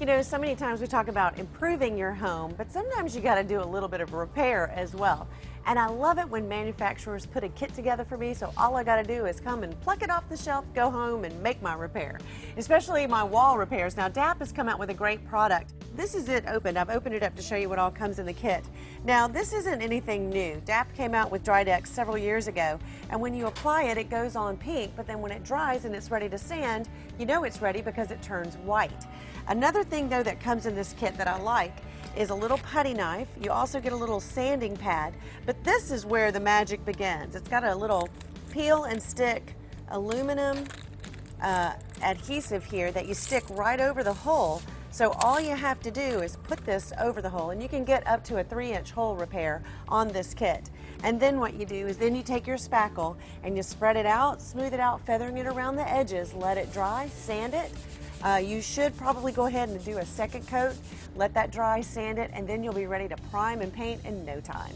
You know, so many times we talk about improving your home, but sometimes you got to do a little bit of repair as well. And I love it when manufacturers put a kit together for me, so all I got to do is come and pluck it off the shelf, go home and make my repair, especially my wall repairs. Now, DAP has come out with a great product. This is it opened. I've opened it up to show you what all comes in the kit. Now, this isn't anything new. DAP came out with Drydex several years ago, and when you apply it, it goes on pink, but then when it dries and it's ready to sand, you know it's ready because it turns white. Another thing, though, that comes in this kit that I like is a little putty knife. You also get a little sanding pad, but this is where the magic begins. It's got a little peel and stick aluminum adhesive here that you stick right over the hole. So all you have to do is put this over the hole, and you can get up to a 3-inch hole repair on this kit. And then what you do is then you take your spackle and you spread it out, smooth it out, feathering it around the edges, let it dry, sand it. You should probably go ahead and do a second coat, let that dry, sand it, and then you'll be ready to prime and paint in no time.